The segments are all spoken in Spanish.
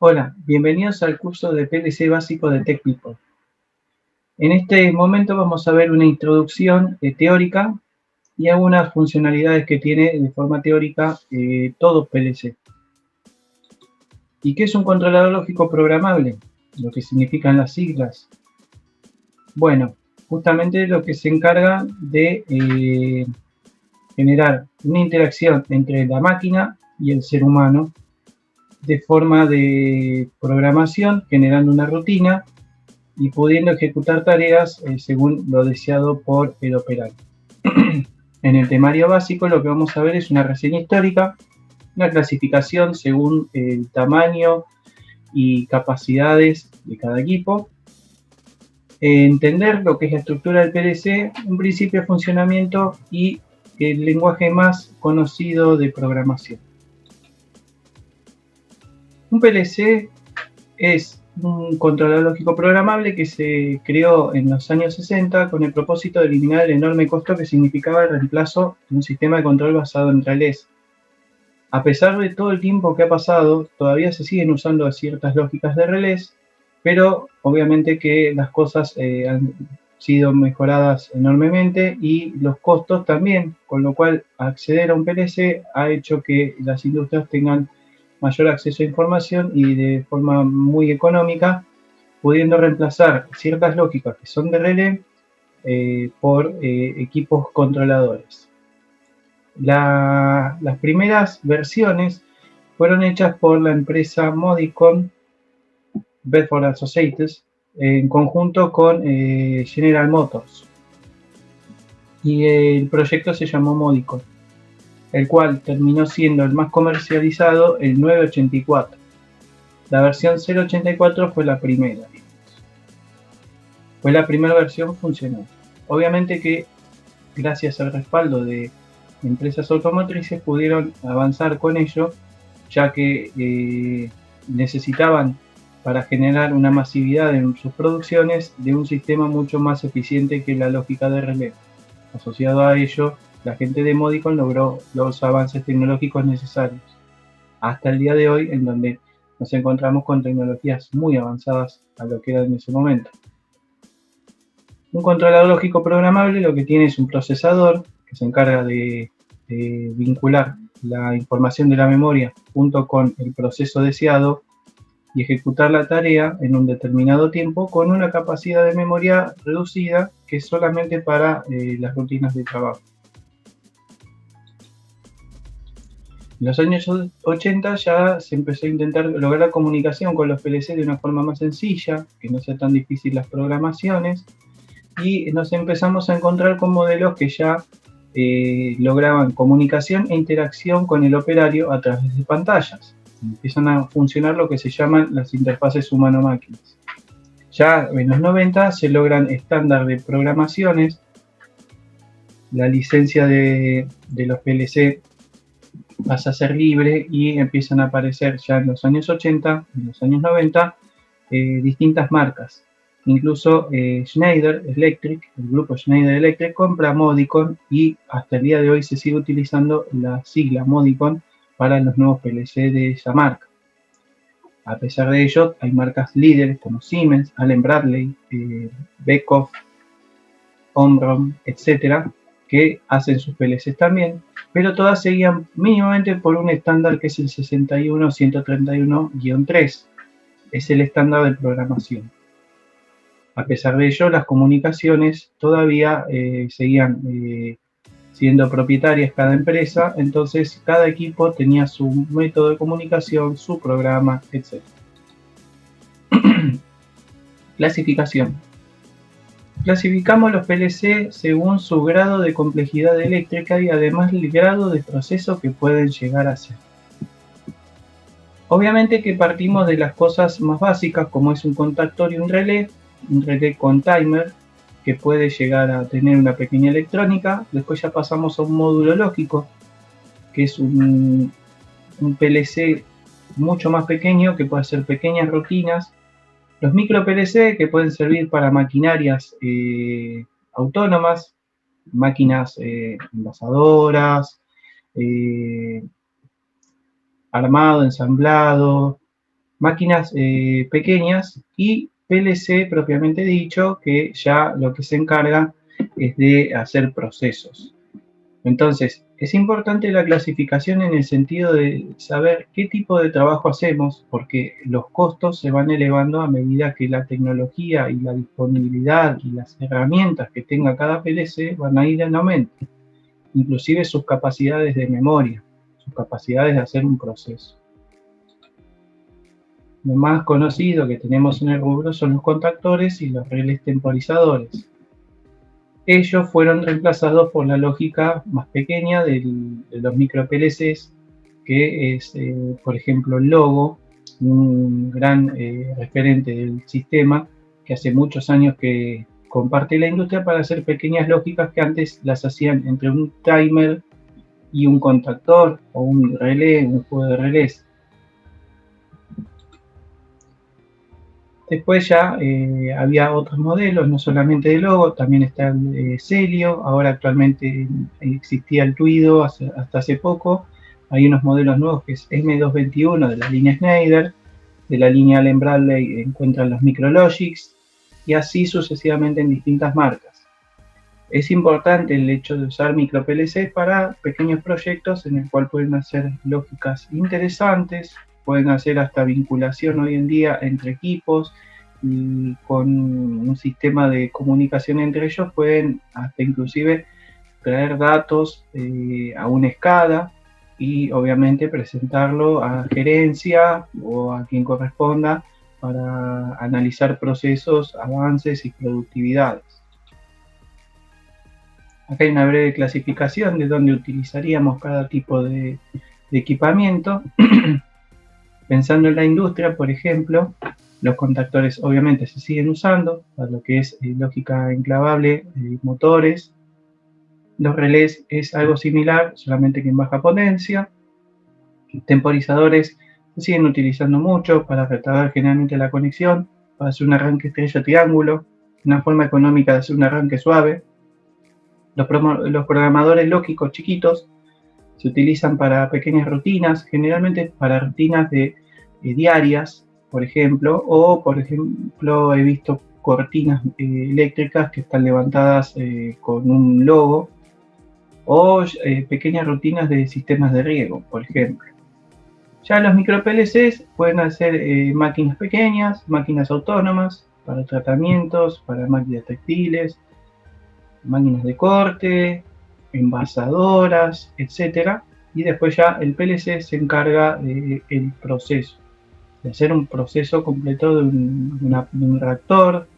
Hola, bienvenidos al curso de PLC básico de TechPeople. En este momento vamos a ver una introducción teórica y algunas funcionalidades que tiene de forma teórica todo PLC. ¿Y qué es un controlador lógico programable? Lo que significan las siglas. Bueno, justamente lo que se encarga de generar una interacción entre la máquina y el ser humano de forma de programación, generando una rutina y pudiendo ejecutar tareas según lo deseado por el operario. En el temario básico lo que vamos a ver es una reseña histórica, una clasificación según el tamaño y capacidades de cada equipo, entender lo que es la estructura del PLC, un principio de funcionamiento y el lenguaje más conocido de programación. Un PLC es un controlador lógico programable que se creó en los años 60 con el propósito de eliminar el enorme costo que significaba el reemplazo de un sistema de control basado en relés. A pesar de todo el tiempo que ha pasado, todavía se siguen usando ciertas lógicas de relés, pero obviamente que las cosas han sido mejoradas enormemente y los costos también, con lo cual acceder a un PLC ha hecho que las industrias tengan mayor acceso a información y de forma muy económica, pudiendo reemplazar ciertas lógicas que son de relé por equipos controladores. Las primeras versiones fueron hechas por la empresa Modicon Bedford Associates en conjunto con General Motors, y el proyecto se llamó Modicon, el cual terminó siendo el más comercializado, el 984. La versión 084 fue la primera, fue la primera versión funcional. Obviamente que gracias al respaldo de empresas automotrices pudieron avanzar con ello, ya que necesitaban, para generar una masividad en sus producciones, de un sistema mucho más eficiente que la lógica de relé. Asociado a ello, la gente de Modicon logró los avances tecnológicos necesarios hasta el día de hoy, en donde nos encontramos con tecnologías muy avanzadas a lo que era en ese momento. Un controlador lógico programable lo que tiene es un procesador que se encarga de vincular la información de la memoria junto con el proceso deseado y ejecutar la tarea en un determinado tiempo con una capacidad de memoria reducida que es solamente para las rutinas de trabajo. En los años 80 ya se empezó a intentar lograr comunicación con los PLC de una forma más sencilla, que no sea tan difícil las programaciones, y nos empezamos a encontrar con modelos que ya lograban comunicación e interacción con el operario a través de pantallas. Empiezan a funcionar lo que se llaman las interfaces humano-máquinas. Ya en los 90 se logran estándar de programaciones, la licencia de los PLC pasa a ser libre y empiezan a aparecer ya en los años 80, en los años 90, distintas marcas. Incluso Schneider Electric, el grupo Schneider Electric, compra Modicon y hasta el día de hoy se sigue utilizando la sigla Modicon para los nuevos PLC de esa marca. A pesar de ello, hay marcas líderes como Siemens, Allen Bradley, Beckhoff, Omron, etcétera, que hacen sus PLCs también, pero todas seguían mínimamente por un estándar que es el 61131-3, es el estándar de programación. A pesar de ello, las comunicaciones todavía seguían siendo propietarias cada empresa, entonces cada equipo tenía su método de comunicación, su programa, etc. Clasificación. Clasificamos los PLC según su grado de complejidad eléctrica y además el grado de proceso que pueden llegar a ser. Obviamente que partimos de las cosas más básicas, como es un contactor y un relé con timer, que puede llegar a tener una pequeña electrónica. Después ya pasamos a un módulo lógico, que es un PLC mucho más pequeño, que puede hacer pequeñas rutinas. Los micro PLC, que pueden servir para maquinarias autónomas, máquinas envasadoras, armado, ensamblado, máquinas pequeñas y PLC propiamente dicho, que ya lo que se encarga es de hacer procesos. Entonces, es importante la clasificación en el sentido de saber qué tipo de trabajo hacemos, porque los costos se van elevando a medida que la tecnología y la disponibilidad y las herramientas que tenga cada PLC van a ir en aumento, inclusive sus capacidades de memoria, sus capacidades de hacer un proceso. Lo más conocido que tenemos en el rubro son los contactores y los relés temporizadores. Ellos fueron reemplazados por la lógica más pequeña de los micro PLCs, que es, por ejemplo, el Logo, un gran referente del sistema que hace muchos años que comparte la industria para hacer pequeñas lógicas que antes las hacían entre un timer y un contactor o un relé, un juego de relés. Después ya había otros modelos, no solamente de Logo, también está el Celio, ahora actualmente existía el Tuido hasta hace poco. Hay unos modelos nuevos que es M221 de la línea Schneider, de la línea Allen Bradley encuentran los Micrologics y así sucesivamente en distintas marcas. Es importante el hecho de usar micro PLC para pequeños proyectos en el cual pueden hacer lógicas interesantes, pueden hacer hasta vinculación hoy en día entre equipos y con un sistema de comunicación entre ellos pueden hasta inclusive traer datos a una SCADA y obviamente presentarlo a gerencia o a quien corresponda para analizar procesos, avances y productividades. Acá hay una breve clasificación de dónde utilizaríamos cada tipo de equipamiento. Pensando en la industria, por ejemplo, los contactores obviamente se siguen usando para lo que es lógica enclavable, motores. Los relés es algo similar, solamente que en baja potencia. Temporizadores se siguen utilizando mucho para retardar generalmente la conexión, para hacer un arranque estrella-triángulo, una forma económica de hacer un arranque suave. Los programadores lógicos chiquitos se utilizan para pequeñas rutinas, generalmente para rutinas diarias, por ejemplo, o por ejemplo he visto cortinas eléctricas que están levantadas con un logo, o pequeñas rutinas de sistemas de riego, por ejemplo. Ya los micro PLCs pueden hacer máquinas pequeñas, máquinas autónomas, para tratamientos, para máquinas textiles, máquinas de corte, envasadoras, etc. Y después ya el PLC se encarga del proceso, de hacer un proceso completo de un reactor,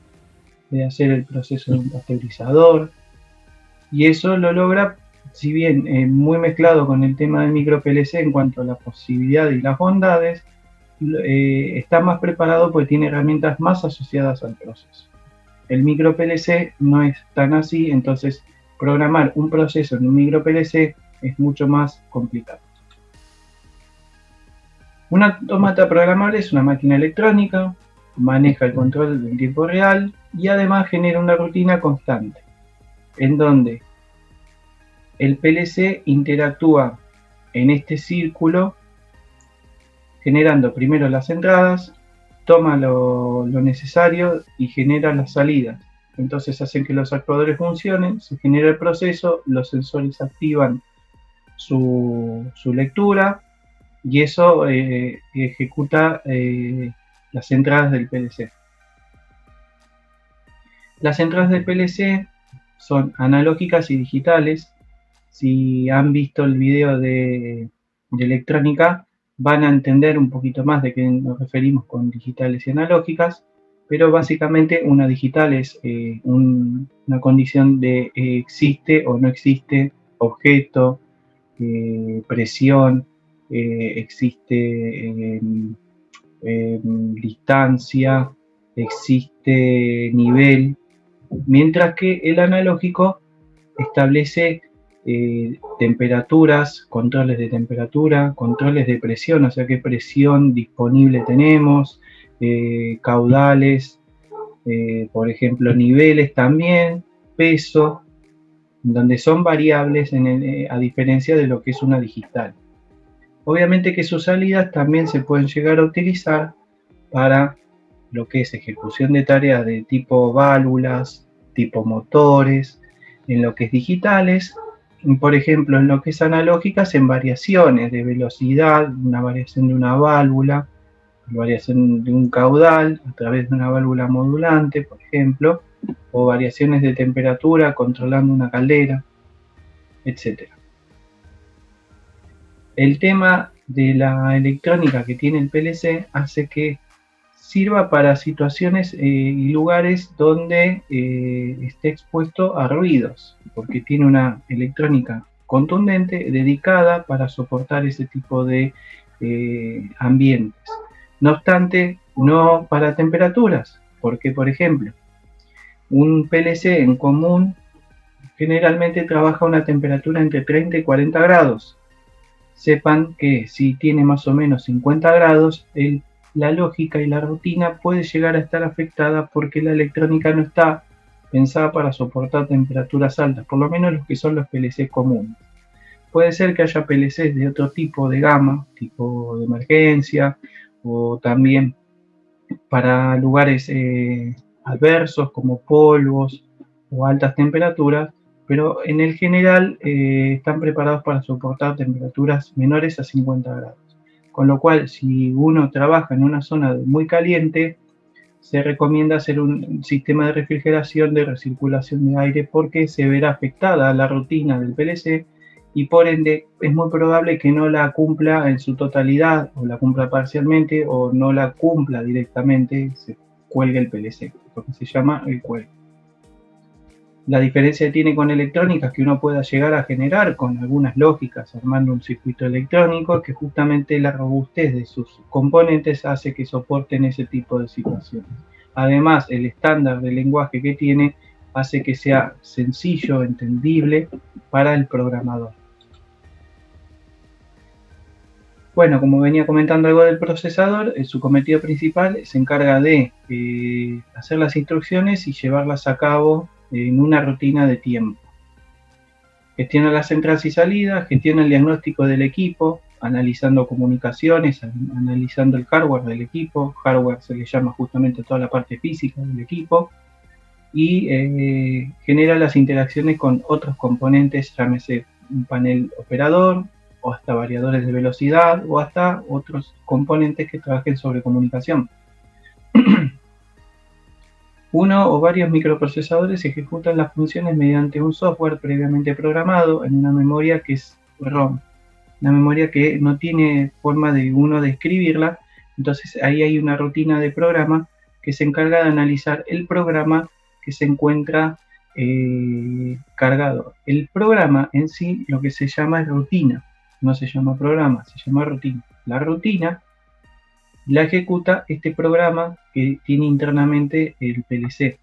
de hacer el proceso de un pasteurizador. Y eso lo logra, si bien muy mezclado con el tema del micro PLC en cuanto a la posibilidad y las bondades, está más preparado porque tiene herramientas más asociadas al proceso. El micro PLC no es tan así, entonces programar un proceso en un micro PLC es mucho más complicado. Un autómata programable es una máquina electrónica, maneja el control en tiempo real y además genera una rutina constante, en donde el PLC interactúa en este círculo generando primero las entradas, toma lo necesario y genera las salidas. Entonces hacen que los actuadores funcionen, se genera el proceso, los sensores activan su lectura y eso ejecuta las entradas del PLC. Las entradas del PLC son analógicas y digitales. Si han visto el video de electrónica, van a entender un poquito más de qué nos referimos con digitales y analógicas, pero básicamente una digital es una condición de existe o no existe objeto, presión, existe distancia, existe nivel, mientras que el analógico establece temperaturas, controles de temperatura, controles de presión, o sea qué presión disponible tenemos, caudales, por ejemplo niveles también, peso, donde son variables a diferencia de lo que es una digital. Obviamente que sus salidas también se pueden llegar a utilizar para lo que es ejecución de tareas de tipo válvulas, tipo motores, en lo que es digitales, por ejemplo, en lo que es analógicas, en variaciones de velocidad, una variación de una válvula, variación de un caudal a través de una válvula modulante, por ejemplo, o variaciones de temperatura controlando una caldera, etc. El tema de la electrónica que tiene el PLC hace que sirva para situaciones y lugares donde esté expuesto a ruidos, porque tiene una electrónica contundente dedicada para soportar ese tipo de ambientes. No obstante, no para temperaturas, porque por ejemplo, un PLC en común generalmente trabaja a una temperatura entre 30 y 40 grados. Sepan que si tiene más o menos 50 grados, la lógica y la rutina puede llegar a estar afectada porque la electrónica no está pensada para soportar temperaturas altas, por lo menos los que son los PLC comunes. Puede ser que haya PLCs de otro tipo de gama, tipo de emergencia, o también para lugares adversos como polvos o altas temperaturas, pero en el general están preparados para soportar temperaturas menores a 50 grados. Con lo cual, si uno trabaja en una zona muy caliente, se recomienda hacer un sistema de refrigeración de recirculación de aire porque se verá afectada la rutina del PLC y por ende es muy probable que no la cumpla en su totalidad o la cumpla parcialmente o no la cumpla directamente, se cuelga el PLC, lo que se llama el cuelgue. La diferencia que tiene con electrónica es que uno pueda llegar a generar con algunas lógicas armando un circuito electrónico que justamente la robustez de sus componentes hace que soporten ese tipo de situaciones. Además, el estándar de lenguaje que tiene hace que sea sencillo, entendible para el programador. Bueno, como venía comentando algo del procesador, su cometido principal se encarga de hacer las instrucciones y llevarlas a cabo en una rutina de tiempo. Gestiona las entradas y salidas, gestiona el diagnóstico del equipo, analizando comunicaciones, analizando el hardware del equipo. Hardware se le llama justamente toda la parte física del equipo. Y genera las interacciones con otros componentes, llámese un panel operador, o hasta variadores de velocidad, o hasta otros componentes que trabajen sobre comunicación. Uno o varios microprocesadores ejecutan las funciones mediante un software previamente programado en una memoria que es ROM, una memoria que no tiene forma de uno de escribirla, entonces ahí hay una rutina de programa que se encarga de analizar el programa que se encuentra cargado. El programa en sí lo que se llama es rutina, no se llama programa, se llama rutina. La rutina la ejecuta este programa que tiene internamente el PLC.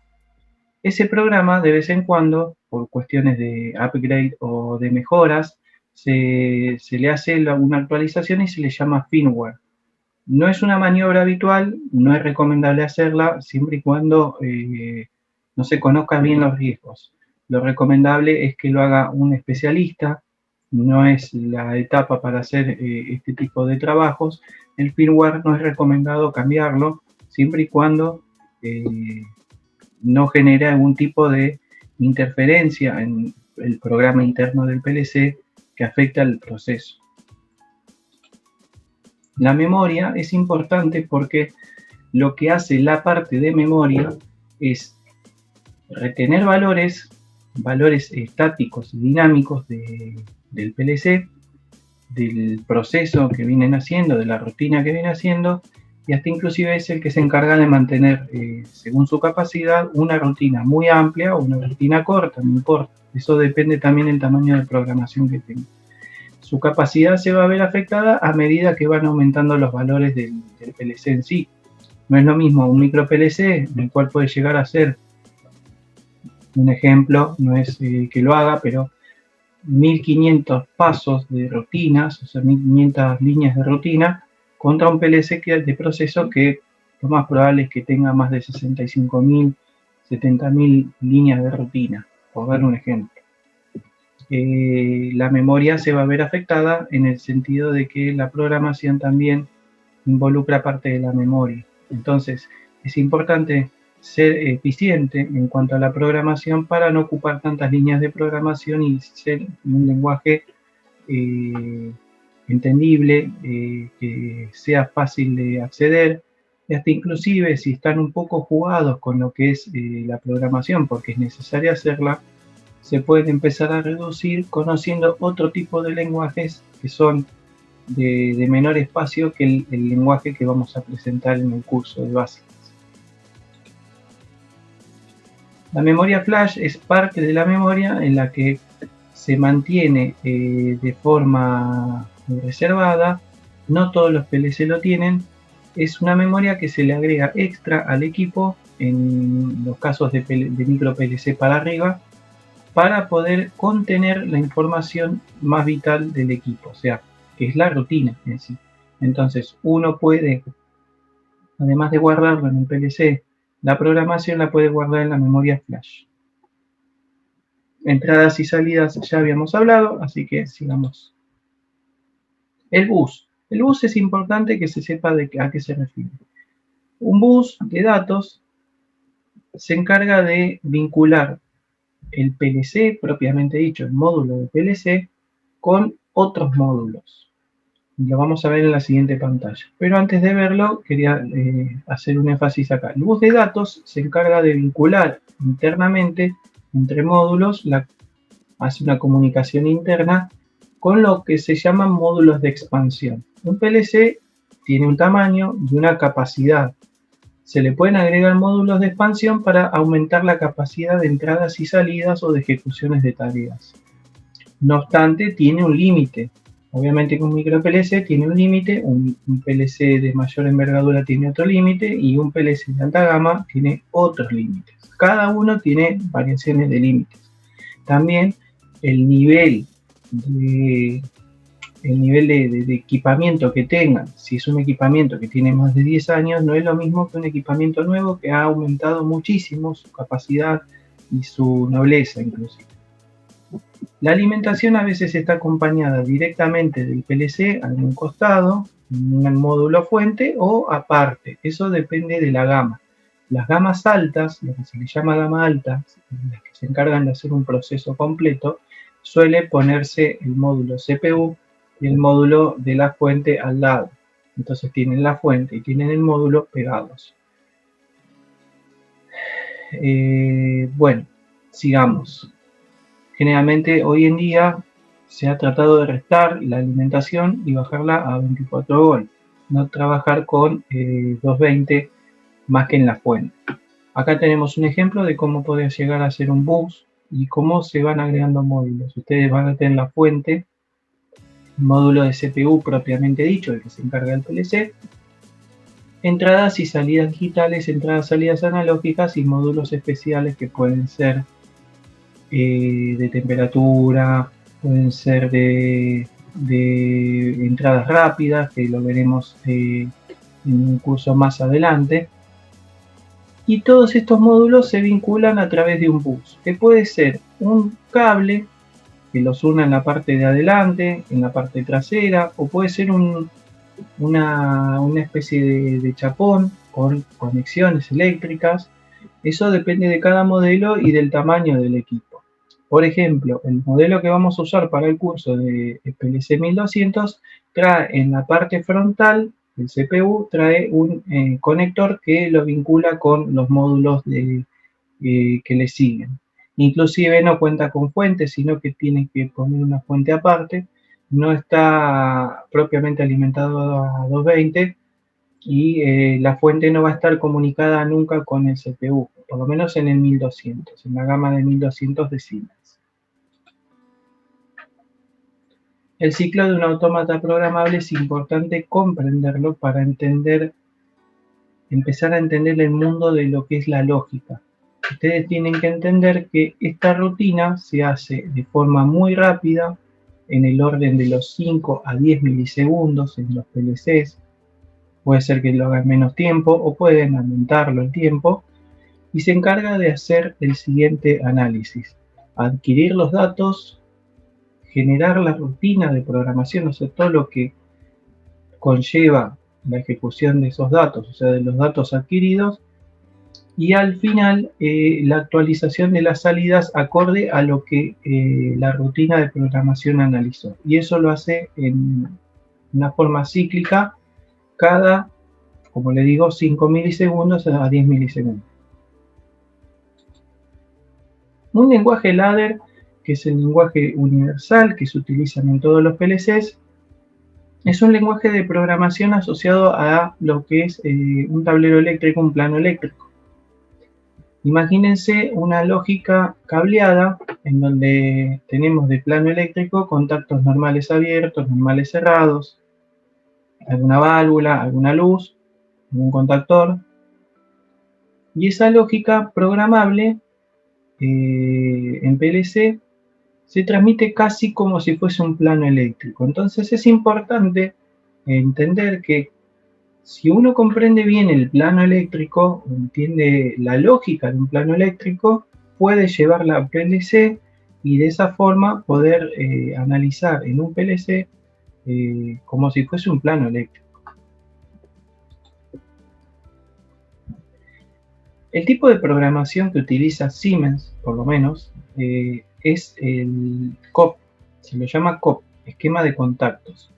Ese programa de vez en cuando, por cuestiones de upgrade o de mejoras, se le hace una actualización y se le llama firmware. No es una maniobra habitual, no es recomendable hacerla siempre y cuando no se conozcan bien los riesgos. Lo recomendable es que lo haga un especialista, no es la etapa para hacer este tipo de trabajos. El firmware no es recomendado cambiarlo siempre y cuando no genere algún tipo de interferencia en el programa interno del PLC que afecta al proceso. La memoria es importante porque lo que hace la parte de memoria es retener valores estáticos y dinámicos del PLC, del proceso que vienen haciendo, de la rutina que viene haciendo, y hasta inclusive es el que se encarga de mantener, según su capacidad, una rutina muy amplia o una rutina corta, no importa. Eso depende también del tamaño de programación que tenga. Su capacidad se va a ver afectada a medida que van aumentando los valores del PLC en sí. No es lo mismo un micro PLC, en el cual puede llegar a ser, un ejemplo, no es que lo haga, pero 1500 pasos de rutinas, o sea, 1500 líneas de rutina, contra un PLC de proceso que lo más probable es que tenga más de 65.000, 70.000 líneas de rutina, por dar un ejemplo. La memoria se va a ver afectada en el sentido de que la programación también involucra parte de la memoria. Entonces, es importante ser eficiente en cuanto a la programación para no ocupar tantas líneas de programación y ser un lenguaje entendible, que sea fácil de acceder, y hasta inclusive si están un poco jugados con lo que es la programación, porque es necesaria hacerla, se pueden empezar a reducir conociendo otro tipo de lenguajes que son de menor espacio que el lenguaje que vamos a presentar en el curso de básicas. La memoria flash es parte de la memoria en la que se mantiene de forma reservada. No todos los PLC lo tienen. Es una memoria que se le agrega extra al equipo en los casos de micro PLC para arriba, para poder contener la información más vital del equipo, o sea, que es la rutina en sí. Entonces, uno puede, además de guardarlo en el PLC, la programación la puede guardar en la memoria flash. Entradas y salidas ya habíamos hablado, así que sigamos. El bus. El bus es importante que se sepa a qué se refiere. Un bus de datos se encarga de vincular el PLC, propiamente dicho, el módulo de PLC, con otros módulos. Lo vamos a ver en la siguiente pantalla. Pero antes de verlo, quería hacer un énfasis acá. El bus de datos se encarga de vincular internamente entre módulos, hace una comunicación interna con lo que se llaman módulos de expansión. Un PLC tiene un tamaño y una capacidad. Se le pueden agregar módulos de expansión para aumentar la capacidad de entradas y salidas o de ejecuciones de tareas. No obstante, tiene un límite. Obviamente que un micro PLC tiene un límite, un PLC de mayor envergadura tiene otro límite y un PLC de alta gama tiene otros límites. Cada uno tiene variaciones de límites. También el nivel de equipamiento que tengan, si es un equipamiento que tiene más de 10 años, no es lo mismo que un equipamiento nuevo que ha aumentado muchísimo su capacidad y su nobleza inclusive. La alimentación a veces está acompañada directamente del PLC a un costado, en un módulo fuente o aparte. Eso depende de la gama. Las gamas altas, lo que se le llama gama alta, las que se encargan de hacer un proceso completo, suele ponerse el módulo CPU y el módulo de la fuente al lado. Entonces tienen la fuente y tienen el módulo pegados. Bueno, sigamos. Generalmente hoy en día se ha tratado de restar la alimentación y bajarla a 24 volt, no trabajar con 220 más que en la fuente. Acá tenemos un ejemplo de cómo puede llegar a ser un bus y cómo se van agregando módulos. Ustedes van a tener la fuente, el módulo de CPU propiamente dicho, el que se encarga del PLC, entradas y salidas digitales, entradas y salidas analógicas y módulos especiales que pueden ser de temperatura, pueden ser de entradas rápidas, que lo veremos en un curso más adelante. Y todos estos módulos se vinculan a través de un bus, que puede ser un cable que los una en la parte de adelante, en la parte trasera, o puede ser una especie de chapón con conexiones eléctricas. Eso depende de cada modelo y del tamaño del equipo. Por ejemplo, el modelo que vamos a usar para el curso de PLC 1200 trae en la parte frontal del CPU, trae un conector que lo vincula con los módulos que le siguen. Inclusive no cuenta con fuente, sino que tiene que poner una fuente aparte. No está propiamente alimentado a 220 y la fuente no va a estar comunicada nunca con el CPU, por lo menos en el 1200, en la gama de 1200 de Siemens. El ciclo de un autómata programable es importante comprenderlo para empezar a entender el mundo de lo que es la lógica. Ustedes tienen que entender que esta rutina se hace de forma muy rápida, en el orden de los 5 a 10 milisegundos en los PLCs. Puede ser que lo hagan menos tiempo o pueden aumentarlo el tiempo. Y se encarga de hacer el siguiente análisis: adquirir los datos, generar la rutina de programación, o sea, todo lo que conlleva la ejecución de esos datos, o sea, de los datos adquiridos, y al final la actualización de las salidas acorde a lo que la rutina de programación analizó. Y eso lo hace en una forma cíclica cada, como le digo, 5 milisegundos a 10 milisegundos. Un lenguaje ladder, que es el lenguaje universal que se utiliza en todos los PLCs, es un lenguaje de programación asociado a lo que es un tablero eléctrico, un plano eléctrico. Imagínense una lógica cableada en donde tenemos de plano eléctrico contactos normales abiertos, normales cerrados, alguna válvula, alguna luz, algún contactor. Y esa lógica programable en PLC se transmite casi como si fuese un plano eléctrico. Entonces es importante entender que si uno comprende bien el plano eléctrico, entiende la lógica de un plano eléctrico, puede llevarla a PLC y de esa forma poder analizar en un PLC como si fuese un plano eléctrico. El tipo de programación que utiliza Siemens, por lo menos, es el COP, se lo llama COP, esquema de contactos.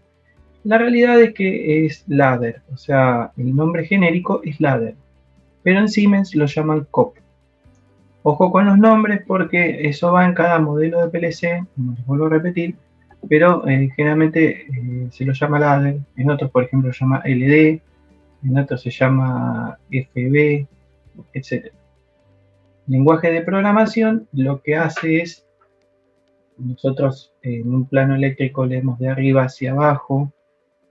La realidad es que es ladder, o sea, el nombre genérico es ladder, pero en Siemens lo llaman COP. Ojo con los nombres porque eso va en cada modelo de PLC, no les vuelvo a repetir, pero generalmente se lo llama ladder, en otros por ejemplo se llama LD, en otros se llama FB, etc. Lenguaje de programación lo que hace es, nosotros en un plano eléctrico leemos de arriba hacia abajo,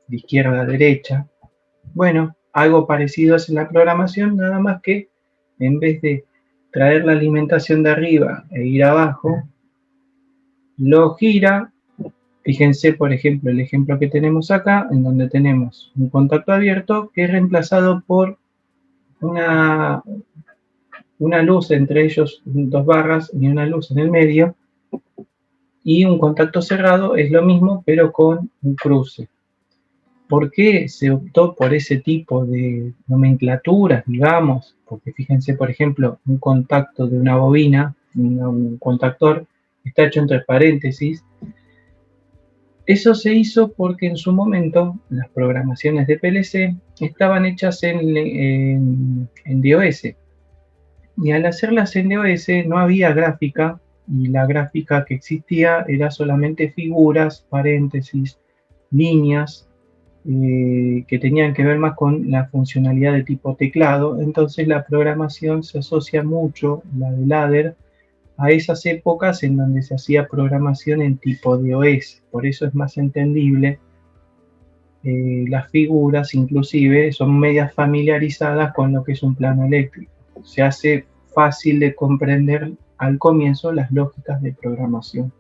de izquierda a derecha. Bueno, algo parecido es en la programación, nada más que en vez de traer la alimentación de arriba e ir abajo, lo gira. Fíjense, por ejemplo, el ejemplo que tenemos acá, en donde tenemos un contacto abierto que es reemplazado por una luz entre ellos, dos barras y una luz en el medio, y un contacto cerrado es lo mismo, pero con un cruce. ¿Por qué se optó por ese tipo de nomenclaturas, digamos? Porque fíjense, por ejemplo, un contacto de una bobina, un contactor, está hecho entre paréntesis. Eso se hizo porque en su momento las programaciones de PLC estaban hechas en DOS. Y al hacerlas en DOS no había gráfica, y la gráfica que existía era solamente figuras, paréntesis, líneas, que tenían que ver más con la funcionalidad de tipo teclado. Entonces la programación se asocia mucho, la de ladder, a esas épocas en donde se hacía programación en tipo DOS. Por eso es más entendible. Las figuras inclusive son medias familiarizadas con lo que es un plano eléctrico. Se hace fácil de comprender al comienzo las lógicas de programación.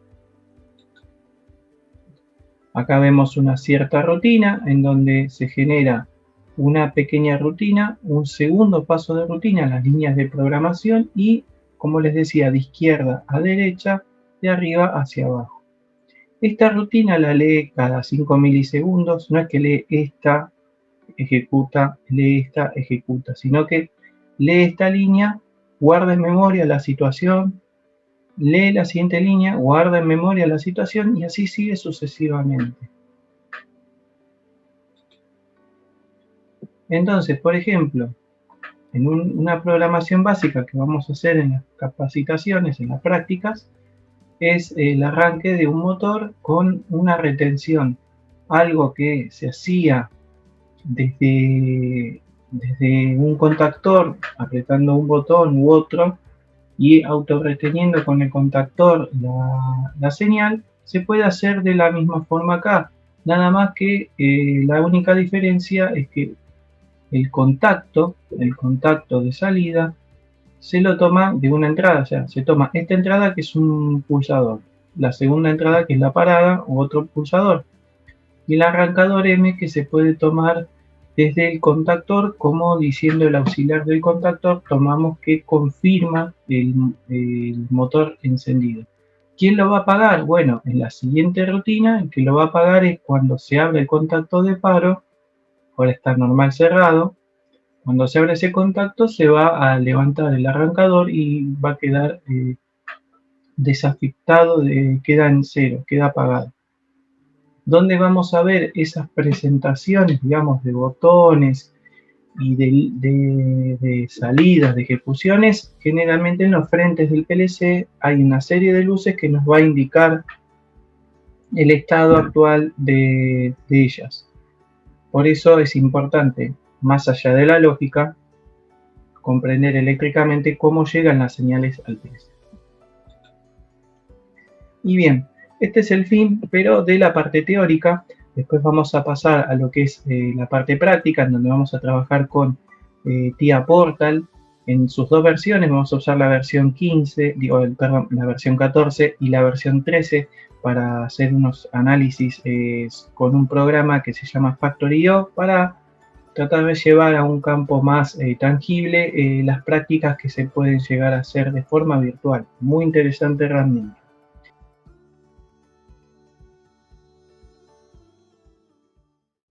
Acá vemos una cierta rutina en donde se genera una pequeña rutina, un segundo paso de rutina, las líneas de programación y, como les decía, de izquierda a derecha, de arriba hacia abajo. Esta rutina la lee cada 5 milisegundos, no es que lee esta, ejecuta, lee esta, ejecuta, sino que lee esta línea, guarda en memoria la situación, lee la siguiente línea, guarda en memoria la situación y así sigue sucesivamente. Entonces, por ejemplo, en una programación básica que vamos a hacer en las capacitaciones, en las prácticas, es el arranque de un motor con una retención, algo que se hacía desde un contactor, apretando un botón u otro, y autorreteniendo con el contactor la señal, se puede hacer de la misma forma acá. Nada más que la única diferencia es que el contacto de salida, se lo toma de una entrada, o sea, se toma esta entrada que es un pulsador, la segunda entrada que es la parada u otro pulsador, y el arrancador M que se puede tomar desde el contactor, como diciendo el auxiliar del contactor, tomamos que confirma el motor encendido. ¿Quién lo va a apagar? Bueno, en la siguiente rutina, el que lo va a apagar es cuando se abre el contacto de paro ahora está normal cerrado. Cuando se abre ese contacto se va a levantar el arrancador y va a quedar desafectado, queda en cero, queda apagado. ¿Dónde vamos a ver esas presentaciones, digamos, de botones y de salidas, de ejecuciones? Generalmente en los frentes del PLC hay una serie de luces que nos va a indicar el estado actual de ellas. Por eso es importante, más allá de la lógica, comprender eléctricamente cómo llegan las señales al PLC. Y bien, este es el fin, pero de la parte teórica. Después vamos a pasar a lo que es la parte práctica, en donde vamos a trabajar con TIA Portal en sus dos versiones. Vamos a usar la versión 15, perdón, la versión 14 y la versión 13 para hacer unos análisis con un programa que se llama Factory.io para tratar de llevar a un campo más tangible las prácticas que se pueden llegar a hacer de forma virtual. Muy interesante herramienta.